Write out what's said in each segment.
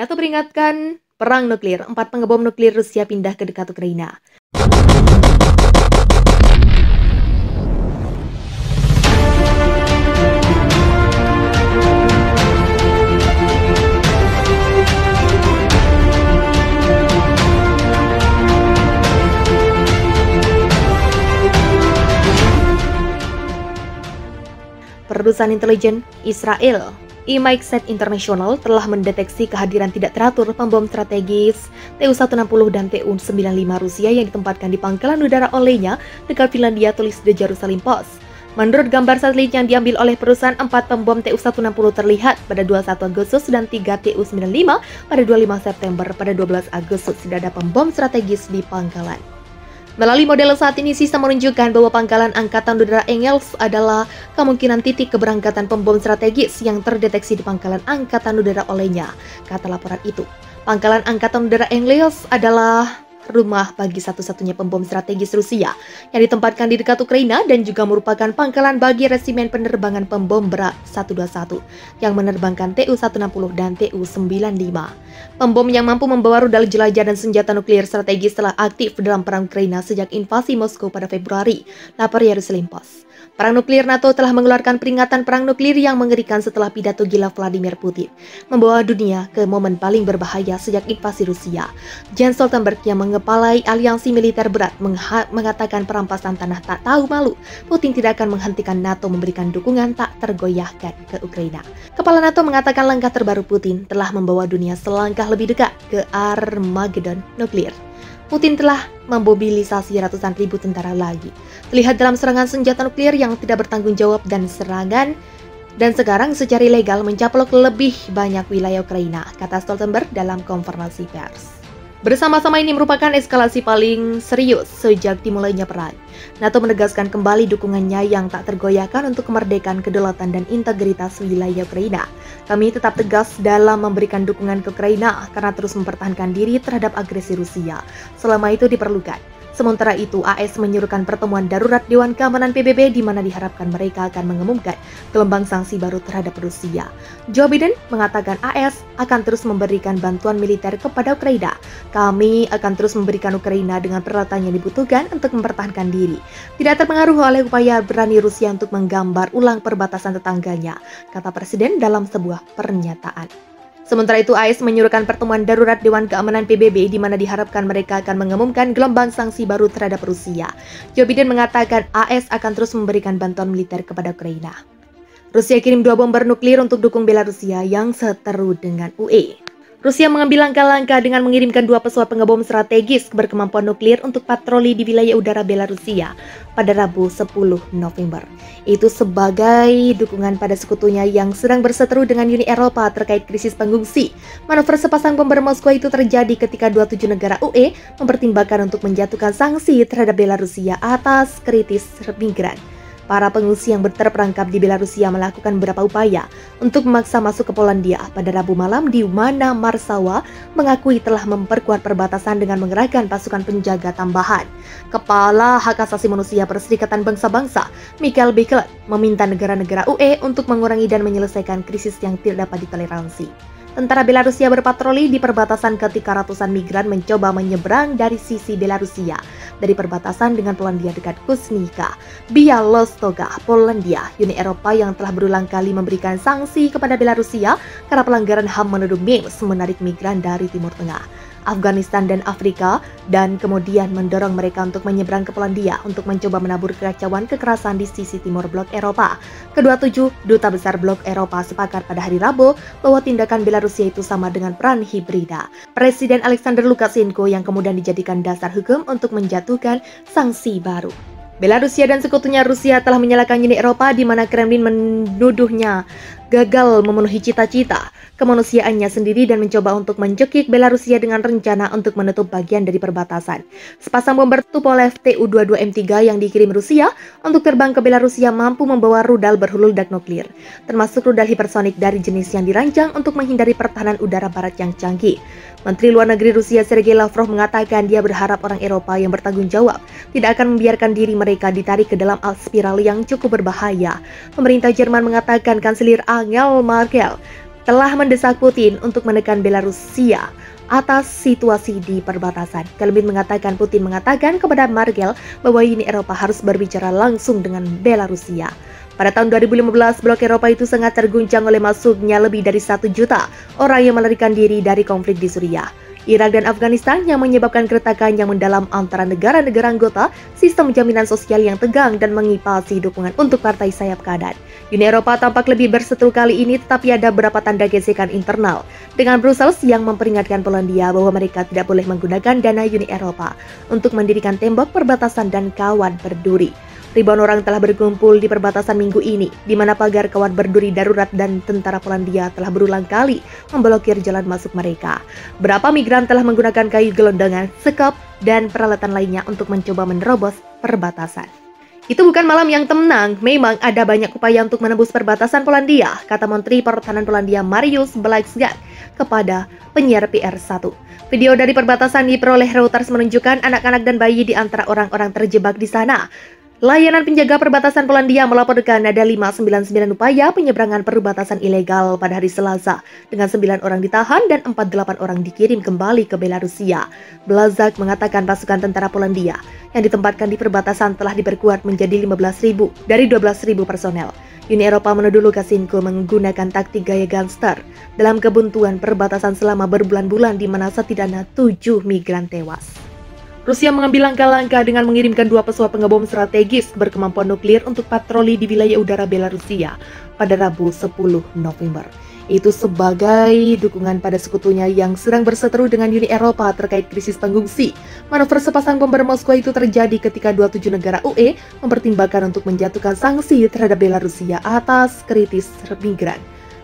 NATO peringatkan perang nuklir, 4 pengebom nuklir Rusia pindah ke dekat Ukraina. Perusahaan intelijen Israel, IMAX International telah mendeteksi kehadiran tidak teratur pembom strategis Tu-160 dan Tu-95 Rusia yang ditempatkan di pangkalan udara olehnya dekat Finlandia, tulis The Jerusalem Post. Menurut gambar satelit yang diambil oleh perusahaan, 4 pembom Tu-160 terlihat pada 21 Agustus dan 3 Tu-95 pada 25 September. Pada 12 Agustus tidak ada pembom strategis di pangkalan. Melalui model saat ini, sistem menunjukkan bahwa pangkalan Angkatan Udara Engels adalah kemungkinan titik keberangkatan pembom strategis yang terdeteksi di pangkalan Angkatan Udara olehnya, kata laporan itu. Pangkalan Angkatan Udara Engels adalah rumah bagi satu-satunya pembom strategis Rusia yang ditempatkan di dekat Ukraina dan juga merupakan pangkalan bagi resimen penerbangan pembom berat 121 yang menerbangkan Tu-160 dan Tu-95. Pembom yang mampu membawa rudal jelajah dan senjata nuklir strategis telah aktif dalam perang Ukraina sejak invasi Moskow pada Februari, lapor Jerusalem Post. Perang nuklir NATO telah mengeluarkan peringatan perang nuklir yang mengerikan setelah pidato gila Vladimir Putin, membawa dunia ke momen paling berbahaya sejak invasi Rusia. Jens Stoltenberg yang mengepalai aliansi militer berat mengatakan perampasan tanah tak tahu malu. Putin tidak akan menghentikan NATO memberikan dukungan tak tergoyahkan ke Ukraina. Kepala NATO mengatakan langkah terbaru Putin telah membawa dunia selangkah lebih dekat ke Armageddon nuklir. Putin telah memobilisasi ratusan ribu tentara lagi. Terlihat dalam serangan senjata nuklir yang tidak bertanggung jawab dan sekarang secara ilegal mencaplok lebih banyak wilayah Ukraina, kata Stoltenberg dalam konferensi pers. Bersama-sama ini merupakan eskalasi paling serius sejak dimulainya perang. NATO menegaskan kembali dukungannya yang tak tergoyahkan untuk kemerdekaan, kedaulatan, dan integritas wilayah Ukraina. Kami tetap tegas dalam memberikan dukungan ke Ukraina karena terus mempertahankan diri terhadap agresi Rusia selama itu diperlukan. Sementara itu, AS menyuruhkan pertemuan darurat Dewan Keamanan PBB di mana diharapkan mereka akan mengumumkan gelombang sanksi baru terhadap Rusia. Joe Biden mengatakan AS akan terus memberikan bantuan militer kepada Ukraina. Kami akan terus memberikan Ukraina dengan peralatan yang dibutuhkan untuk mempertahankan diri. Tidak terpengaruh oleh upaya berani Rusia untuk menggambar ulang perbatasan tetangganya, kata Presiden dalam sebuah pernyataan. Sementara itu, AS menyuruhkan pertemuan darurat Dewan Keamanan PBB di mana diharapkan mereka akan mengumumkan gelombang sanksi baru terhadap Rusia. Joe Biden mengatakan AS akan terus memberikan bantuan militer kepada Ukraina. Rusia kirim 2 bomber nuklir untuk dukung Belarusia yang seteru dengan UE. Rusia mengambil langkah-langkah dengan mengirimkan 2 pesawat pengebom strategis berkemampuan nuklir untuk patroli di wilayah udara Belarusia pada Rabu 10 November. Itu sebagai dukungan pada sekutunya yang sedang berseteru dengan Uni Eropa terkait krisis pengungsi. Manuver sepasang bomber Moskow itu terjadi ketika 27 negara UE mempertimbangkan untuk menjatuhkan sanksi terhadap Belarusia atas kritis migran. Para pengungsi yang terperangkap di Belarusia melakukan beberapa upaya untuk memaksa masuk ke Polandia pada Rabu malam, di mana Warsawa mengakui telah memperkuat perbatasan dengan mengerahkan pasukan penjaga tambahan. Kepala Hak Asasi Manusia Perserikatan Bangsa-Bangsa, Michael Bachelet, meminta negara-negara UE untuk mengurangi dan menyelesaikan krisis yang tidak dapat ditoleransi. Tentara Belarusia berpatroli di perbatasan ketika ratusan migran mencoba menyeberang dari sisi Belarusia dari perbatasan dengan Polandia dekat Kusnica, Białystok, Polandia. Uni Eropa yang telah berulang kali memberikan sanksi kepada Belarusia karena pelanggaran HAM menuduh Minsk menarik migran dari Timur Tengah, Afghanistan, dan Afrika, dan kemudian mendorong mereka untuk menyeberang ke Polandia untuk mencoba menabur kekacauan kekerasan di sisi timur blok Eropa. Kedua 7 duta besar blok Eropa sepakat pada hari Rabu bahwa tindakan Belarusia itu sama dengan perang hibrida. Presiden Alexander Lukashenko yang kemudian dijadikan dasar hukum untuk menjatuhkan sanksi baru. Belarusia dan sekutunya Rusia telah menyalahkan Uni Eropa di mana Kremlin menuduhnya gagal memenuhi cita-cita kemanusiaannya sendiri dan mencoba untuk mencekik Belarusia dengan rencana untuk menutup bagian dari perbatasan. Sepasang bomber Tupolev Tu-22M3 yang dikirim Rusia untuk terbang ke Belarusia mampu membawa rudal berhulu ledak nuklir, termasuk rudal hipersonik dari jenis yang dirancang untuk menghindari pertahanan udara barat yang canggih. Menteri Luar Negeri Rusia Sergei Lavrov mengatakan dia berharap orang Eropa yang bertanggung jawab tidak akan membiarkan diri mereka ditarik ke dalam spiral yang cukup berbahaya. Pemerintah Jerman mengatakan Kanselir Angela Merkel telah mendesak Putin untuk menekan Belarusia atas situasi di perbatasan. Kremlin mengatakan Putin mengatakan kepada Merkel bahwa Uni Eropa harus berbicara langsung dengan Belarusia. Pada tahun 2015, blok Eropa itu sangat terguncang oleh masuknya lebih dari 1 juta orang yang melarikan diri dari konflik di Suriah, Irak dan Afghanistan yang menyebabkan keretakan yang mendalam antara negara-negara anggota, sistem jaminan sosial yang tegang dan mengipasi dukungan untuk partai sayap kanan. Uni Eropa tampak lebih berseteru kali ini, tetapi ada beberapa tanda gesekan internal dengan Brussels yang memperingatkan Polandia bahwa mereka tidak boleh menggunakan dana Uni Eropa untuk mendirikan tembok perbatasan dan kawat berduri. Ribuan orang telah berkumpul di perbatasan minggu ini, di mana pagar kawat berduri darurat dan tentara Polandia telah berulang kali memblokir jalan masuk mereka. Berapa migran telah menggunakan kayu gelondongan, sekop, dan peralatan lainnya untuk mencoba menerobos perbatasan. Itu bukan malam yang tenang, memang ada banyak upaya untuk menembus perbatasan Polandia, kata Menteri Pertahanan Polandia Mariusz Błaszczak kepada penyiar PR1. Video dari perbatasan diperoleh Reuters menunjukkan anak-anak dan bayi di antara orang-orang terjebak di sana. Layanan penjaga perbatasan Polandia melaporkan ada 599 upaya penyeberangan perbatasan ilegal pada hari Selasa, dengan 9 orang ditahan dan 48 orang dikirim kembali ke Belarusia. Błaszczak mengatakan pasukan tentara Polandia yang ditempatkan di perbatasan telah diperkuat menjadi 15.000 dari 12.000 personel. Uni Eropa menuduh Lukashenko menggunakan taktik gaya gangster dalam kebuntuan perbatasan selama berbulan-bulan di mana setidaknya 7 migran tewas. Rusia mengambil langkah-langkah dengan mengirimkan 2 pesawat pengebom strategis berkemampuan nuklir untuk patroli di wilayah udara Belarusia pada Rabu 10 November. Itu sebagai dukungan pada sekutunya yang sedang berseteru dengan Uni Eropa terkait krisis pengungsi. Manuver sepasang bomber Moskwa itu terjadi ketika 27 negara UE mempertimbangkan untuk menjatuhkan sanksi terhadap Belarusia atas kritis migran.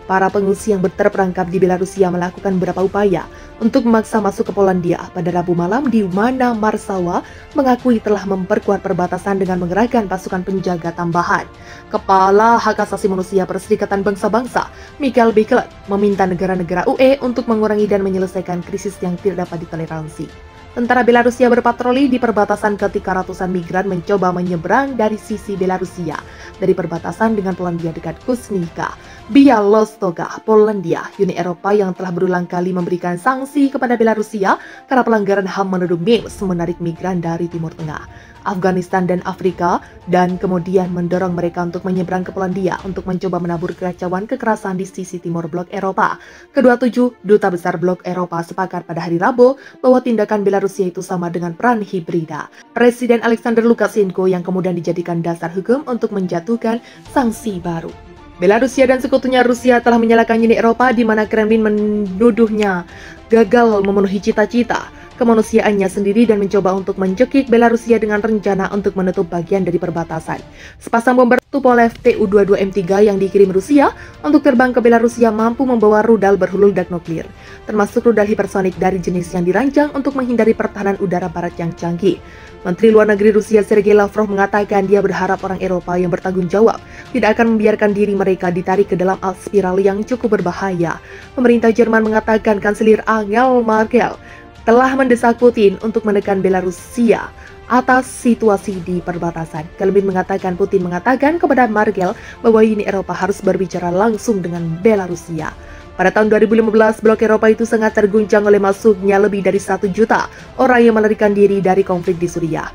Para pengungsi yang terperangkap di Belarusia melakukan beberapa upaya untuk memaksa masuk ke Polandia pada Rabu malam, di mana Warsawa mengakui telah memperkuat perbatasan dengan mengerahkan pasukan penjaga tambahan. Kepala Hak Asasi Manusia Perserikatan Bangsa-Bangsa, Michael Bachelet, meminta negara-negara UE untuk mengurangi dan menyelesaikan krisis yang tidak dapat ditoleransi. Tentara Belarusia berpatroli di perbatasan ketika ratusan migran mencoba menyeberang dari sisi Belarusia dari perbatasan dengan Polandia dekat Kusnica, Białystok, Polandia. Uni Eropa yang telah berulang kali memberikan sanksi kepada Belarusia karena pelanggaran HAM menuduh Minsk menarik migran dari Timur Tengah, Afghanistan dan Afrika, dan kemudian mendorong mereka untuk menyeberang ke Polandia untuk mencoba menabur kekacauan kekerasan di sisi timur blok Eropa. Kedua 7 duta besar blok Eropa sepakat pada hari Rabu bahwa tindakan Belarusia itu sama dengan perang hibrida Presiden Alexander Lukashenko yang kemudian dijadikan dasar hukum untuk menjatuhkan sanksi baru. Belarusia dan sekutunya Rusia telah menyalahkan Uni Eropa, di mana Kremlin menuduhnya gagal memenuhi cita-cita kemanusiaannya sendiri dan mencoba untuk mencekik Belarusia dengan rencana untuk menutup bagian dari perbatasan. Sepasang bomber Tupolev Tu-22M3 yang dikirim Rusia untuk terbang ke Belarusia mampu membawa rudal berhulu ledak nuklir, termasuk rudal hipersonik dari jenis yang dirancang untuk menghindari pertahanan udara barat yang canggih. Menteri Luar Negeri Rusia Sergei Lavrov mengatakan dia berharap orang Eropa yang bertanggung jawab tidak akan membiarkan diri mereka ditarik ke dalam spiral yang cukup berbahaya. Pemerintah Jerman mengatakan Kanselir Angela Merkel telah mendesak Putin untuk menekan Belarusia atas situasi di perbatasan. Kremlin mengatakan Putin mengatakan kepada Merkel bahwa Uni Eropa harus berbicara langsung dengan Belarusia. Pada tahun 2015, blok Eropa itu sangat terguncang oleh masuknya lebih dari 1 juta orang yang melarikan diri dari konflik di Suriah.